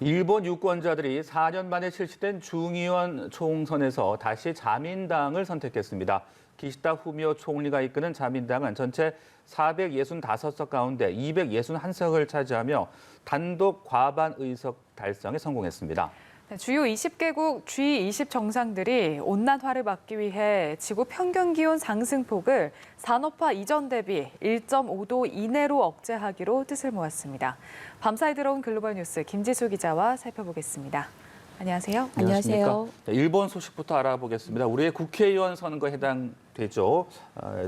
일본 유권자들이 4년 만에 실시된 중의원 총선에서 다시 자민당을 선택했습니다. 기시다 후미오 총리가 이끄는 자민당은 전체 465석 가운데 261석을 차지하며 단독 과반 의석 달성에 성공했습니다. 주요 20개국 G20 정상들이 온난화를 막기 위해 지구 평균 기온 상승폭을 산업화 이전 대비 1.5도 이내로 억제하기로 뜻을 모았습니다. 밤사이 들어온 글로벌 뉴스 김지수 기자와 살펴보겠습니다. 안녕하세요. 안녕하세요. 일본 소식부터 알아보겠습니다. 우리의 국회의원 선거에 해당되죠.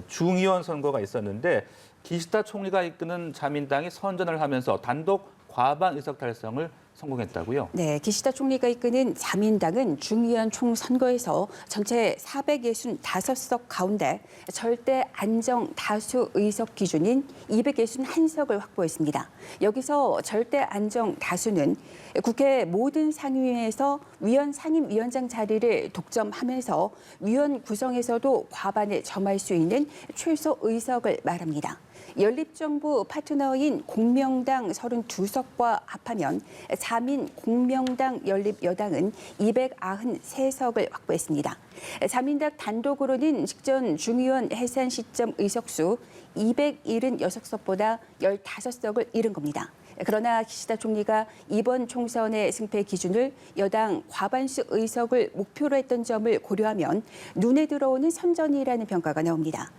중의원 선거가 있었는데 기시다 총리가 이끄는 자민당이 선전을 하면서 단독 과반 의석 달성을 성공했다고요? 네, 기시다 총리가 이끄는 자민당은 중의원 총선거에서 전체 465석 가운데 절대 안정 다수 의석 기준인 261석을 확보했습니다. 여기서 절대 안정 다수는 국회 모든 상임위에서 위원 상임위원장 자리를 독점하면서 위원 구성에서도 과반을 점할 수 있는 최소 의석을 말합니다. 연립정부 파트너인 공명당 32석과 합하면 자민 공명당 연립여당은 293석을 확보했습니다. 자민당 단독으로는 직전 중의원 해산 시점 의석수 276석보다 15석을 잃은 겁니다. 그러나 기시다 총리가 이번 총선의 승패 기준을 여당 과반수 의석을 목표로 했던 점을 고려하면 눈에 들어오는 선전이라는 평가가 나옵니다.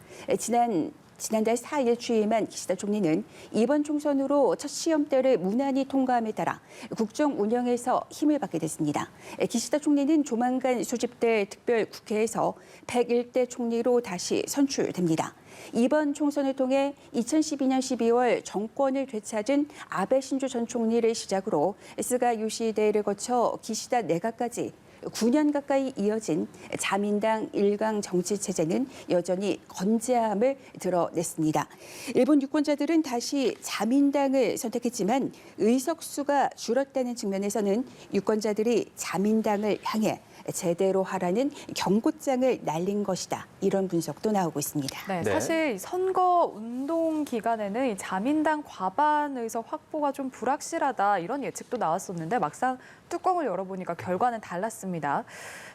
지난달 4일 취임한 기시다 총리는 이번 총선으로 첫 시험대를 무난히 통과함에 따라 국정 운영에서 힘을 받게 됐습니다. 기시다 총리는 조만간 소집될 특별국회에서 101대 총리로 다시 선출됩니다. 이번 총선을 통해 2012년 12월 정권을 되찾은 아베 신조 전 총리를 시작으로 스가 요시히데를 거쳐 기시다 내각까지 9년 가까이 이어진 자민당 일강 정치 체제는 여전히 건재함을 드러냈습니다. 일본 유권자들은 다시 자민당을 선택했지만 의석수가 줄었다는 측면에서는 유권자들이 자민당을 향해 제대로 하라는 경고장을 날린 것이다. 이런 분석도 나오고 있습니다. 네, 사실 선거 운동 기간에는 이 자민당 과반 의석 확보가 좀 불확실하다 이런 예측도 나왔었는데 막상 뚜껑을 열어보니까 결과는 달랐습니다.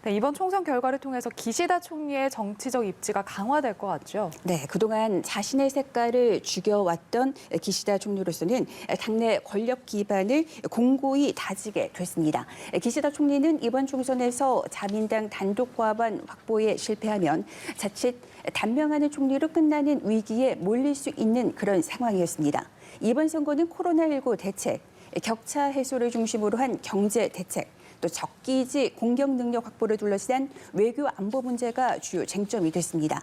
네, 이번 총선 결과를 통해서 기시다 총리의 정치적 입지가 강화될 것 같죠? 네, 그동안 자신의 색깔을 죽여왔던 기시다 총리로서는 당내 권력 기반을 공고히 다지게 됐습니다. 기시다 총리는 이번 총선에서 자민당 단독 과반 확보에 실패하면 자칫 단명하는 총리로 끝나는 위기에 몰릴 수 있는 그런 상황이었습니다. 이번 선거는 코로나19 대책, 격차 해소를 중심으로 한 경제 대책, 또 적기지 공격 능력 확보를 둘러싼 외교 안보 문제가 주요 쟁점이 됐습니다.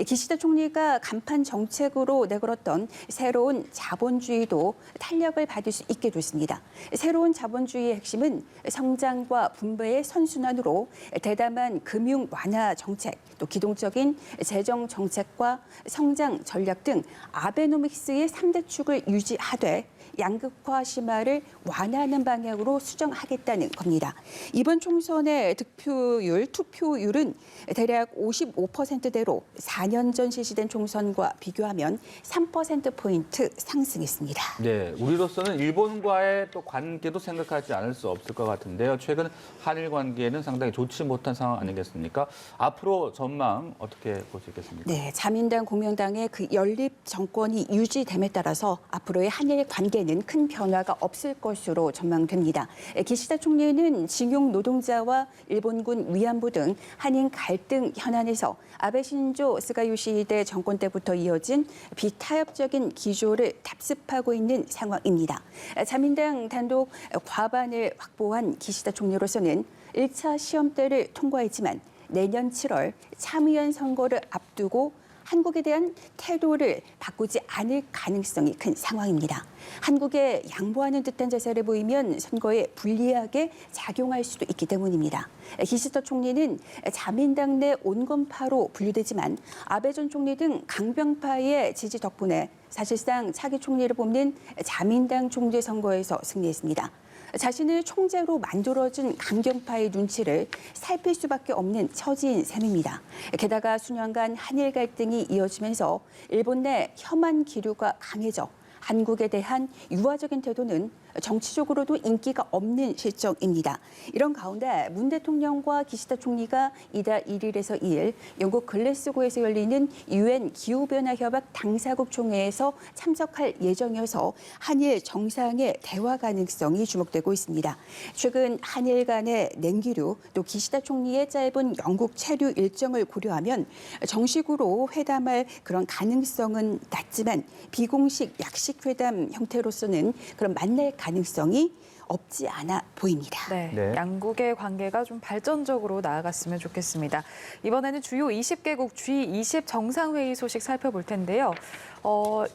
기시다 총리가 간판 정책으로 내걸었던 새로운 자본주의도 탄력을 받을 수 있게 됐습니다. 새로운 자본주의의 핵심은 성장과 분배의 선순환으로 대담한 금융 완화 정책, 또 기동적인 재정 정책과 성장 전략 등 아베노믹스의 3대 축을 유지하되 양극화 심화를 완화하는 방향으로 수정하겠다는 겁니다. 이번 총선의 투표율은 대략 55%대로 4년 전 실시된 총선과 비교하면 3%포인트 상승했습니다. 네, 우리로서는 일본과의 또 관계도 생각하지 않을 수 없을 것 같은데요. 최근 한일 관계는 상당히 좋지 못한 상황 아니겠습니까? 앞으로 전망 어떻게 볼 수 있겠습니까? 네, 자민당, 공명당의 그 연립 정권이 유지됨에 따라서 앞으로의 한일 관계는 큰 변화가 없을 것으로 전망됩니다. 기시다 총리는 징용 노동자와 일본군 위안부 등 한인 갈등 현안에서 아베 신조 스가 요시히데 정권 때부터 이어진 비타협적인 기조를 답습하고 있는 상황입니다. 자민당 단독 과반을 확보한 기시다 총리로서는 1차 시험대를 통과했지만 내년 7월 참의원 선거를 앞두고 한국에 대한 태도를 바꾸지 않을 가능성이 큰 상황입니다. 한국에 양보하는 듯한 자세를 보이면 선거에 불리하게 작용할 수도 있기 때문입니다. 기시다 총리는 자민당 내 온건파로 분류되지만 아베 전 총리 등 강병파의 지지 덕분에 사실상 차기 총리를 뽑는 자민당 총재 선거에서 승리했습니다. 자신을 총재로 만들어준 강경파의 눈치를 살필 수밖에 없는 처지인 셈입니다. 게다가 수년간 한일 갈등이 이어지면서 일본 내 혐한 기류가 강해져 한국에 대한 유화적인 태도는 정치적으로도 인기가 없는 실정입니다. 이런 가운데 문 대통령과 기시다 총리가 이달 1일에서 2일 영국 글래스고에서 열리는 UN 기후변화협약 당사국 총회에서 참석할 예정이어서 한일 정상의 대화 가능성이 주목되고 있습니다. 최근 한일 간의 냉기류 또 기시다 총리의 짧은 영국 체류 일정을 고려하면 정식으로 회담할 그런 가능성은 낮지만 비공식 약식 회담 형태로서는 그런 만날 가능성이 없지 않아 보입니다. 네, 양국의 관계가 좀 발전적으로 나아갔으면 좋겠습니다. 이번에는 주요 20개국 G20 정상회의 소식 살펴볼 텐데요.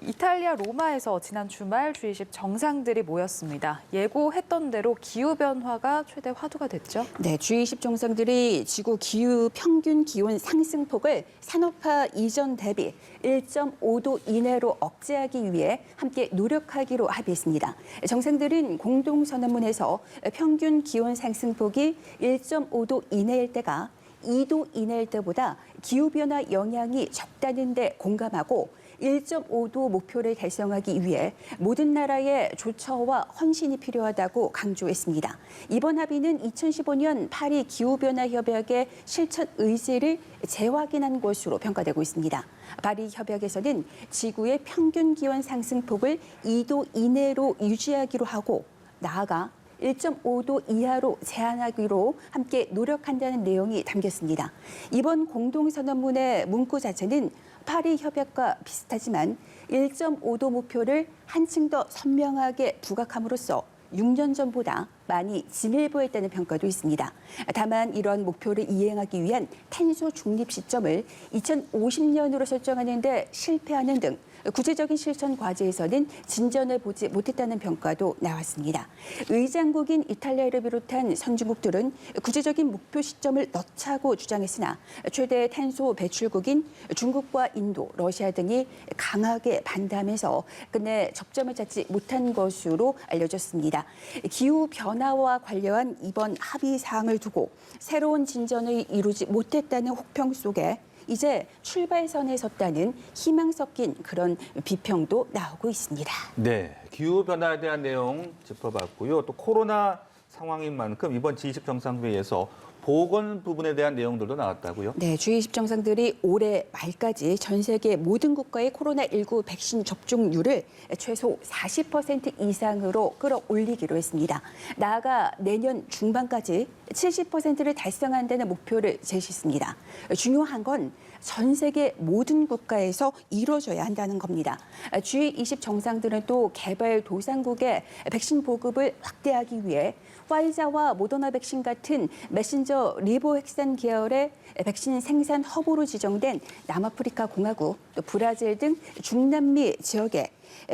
이탈리아 로마에서 지난 주말 G20 정상들이 모였습니다. 예고했던 대로 기후변화가 최대 화두가 됐죠? 네, G20 정상들이 지구 기후 평균 기온 상승폭을 산업화 이전 대비 1.5도 이내로 억제하기 위해 함께 노력하기로 합의했습니다. 정상들은 공동선언문에서 평균 기온 상승폭이 1.5도 이내일 때가 2도 이내일 때보다 기후변화 영향이 적다는 데 공감하고 1.5도 목표를 달성하기 위해 모든 나라의 조처와 헌신이 필요하다고 강조했습니다. 이번 합의는 2015년 파리 기후변화협약의 실천 의지를 재확인한 것으로 평가되고 있습니다. 파리 협약에서는 지구의 평균 기온 상승폭을 2도 이내로 유지하기로 하고 나아가 1.5도 이하로 제한하기로 함께 노력한다는 내용이 담겼습니다. 이번 공동선언문의 문구 자체는 파리 협약과 비슷하지만 1.5도 목표를 한층 더 선명하게 부각함으로써 6년 전보다 많이 진일보했다는 평가도 있습니다. 다만 이런 목표를 이행하기 위한 탄소 중립 시점을 2050년으로 설정하는 데 실패하는 등 구체적인 실천 과제에서는 진전을 보지 못했다는 평가도 나왔습니다. 의장국인 이탈리아를 비롯한 선진국들은 구체적인 목표 시점을 넣자고 주장했으나 최대 탄소 배출국인 중국과 인도, 러시아 등이 강하게 반대하면서 끝내 접점을 찾지 못한 것으로 알려졌습니다. 기후 변화와 관련한 이번 합의 사항을 두고 새로운 진전을 이루지 못했다는 혹평 속에 이제 출발선에 섰다는 희망 섞인 그런 비평도 나오고 있습니다. 네, 기후변화에 대한 내용 짚어봤고요. 또 코로나 상황인 만큼 이번 G20 정상회의에서 보건 부분에 대한 내용들도 나왔다고요? 네, G20 정상들이 올해 말까지 전 세계 모든 국가의 코로나19 백신 접종률을 최소 40% 이상으로 끌어올리기로 했습니다. 나아가 내년 중반까지 70%를 달성한다는 목표를 제시했습니다. 중요한 건 전 세계 모든 국가에서 이루어져야 한다는 겁니다. G20 정상들은 또 개발도상국의 백신 보급을 확대하기 위해 화이자와 모더나 백신 같은 메신저 리보핵산 계열의 백신 생산 허브로 지정된 남아프리카 공화국, 또 브라질 등 중남미 지역에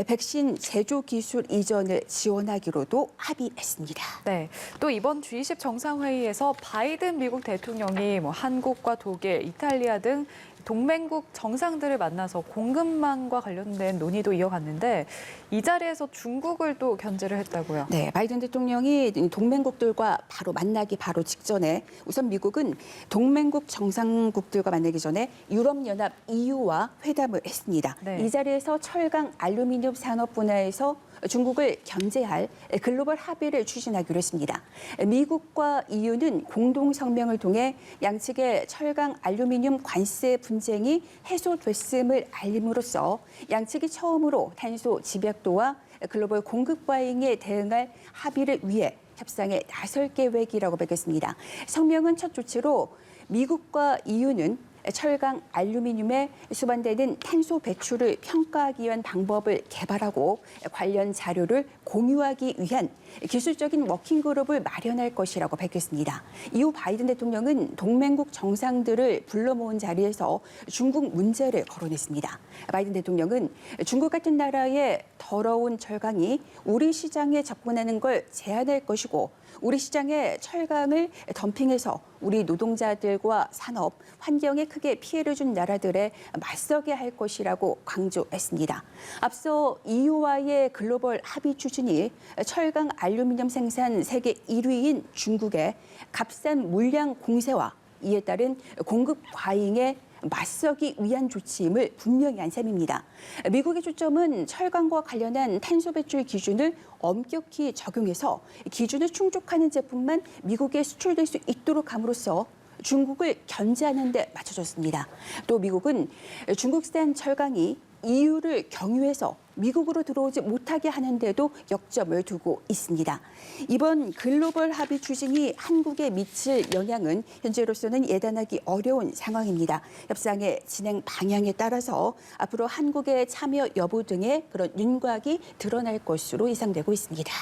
백신 제조 기술 이전을 지원하기로도 합의했습니다. 네, 또 이번 G20 정상회의에서 바이든 미국 대통령이 한국과 독일, 이탈리아 등 동맹국 정상들을 만나서 공급망과 관련된 논의도 이어갔는데 이 자리에서 중국을 또 견제를 했다고요. 네, 바이든 대통령이 동맹국들과 만나기 직전에 우선 미국은 동맹국 정상국들과 만나기 전에 유럽연합 EU와 회담을 했습니다. 네. 이 자리에서 철강 알루미늄 산업 분야에서 중국을 견제할 글로벌 합의를 추진하기로 했습니다. 미국과 EU는 공동 성명을 통해 양측의 철강 알루미늄 관세 분쟁이 해소됐음을 알림으로써 양측이 처음으로 탄소 집약도와 글로벌 공급 과잉에 대응할 합의를 위해 협상에 나설 계획이라고 밝혔습니다. 성명은 첫 조치로 미국과 EU는 철강 알루미늄에 수반되는 탄소 배출을 평가하기 위한 방법을 개발하고 관련 자료를 공유하기 위한 기술적인 워킹그룹을 마련할 것이라고 밝혔습니다. 이후 바이든 대통령은 동맹국 정상들을 불러 모은 자리에서 중국 문제를 거론했습니다. 바이든 대통령은 중국 같은 나라의 더러운 철강이 우리 시장에 접근하는 걸 제한할 것이고 우리 시장에 철강을 덤핑해서 우리 노동자들과 산업, 환경에 크게 피해를 준 나라들에 맞서게 할 것이라고 강조했습니다. 앞서 EU와의 글로벌 합의 추진이 철강 알루미늄 생산 세계 1위인 중국의 값싼 물량 공세와 이에 따른 공급 과잉에 맞서기 위한 조치임을 분명히 한 셈입니다. 미국의 초점은 철강과 관련한 탄소 배출 기준을 엄격히 적용해서 기준을 충족하는 제품만 미국에 수출될 수 있도록 함으로써 중국을 견제하는 데 맞춰졌습니다. 또 미국은 중국산 철강이 EU를 경유해서 미국으로 들어오지 못하게 하는 데도 역점을 두고 있습니다. 이번 글로벌 합의 추진이 한국에 미칠 영향은 현재로서는 예단하기 어려운 상황입니다. 협상의 진행 방향에 따라서 앞으로 한국의 참여 여부 등의 그런 윤곽이 드러날 것으로 예상되고 있습니다.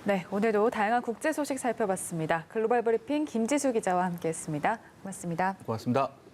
네, 오늘도 다양한 국제 소식 살펴봤습니다. 글로벌 브리핑 김지수 기자와 함께했습니다. 고맙습니다. 고맙습니다.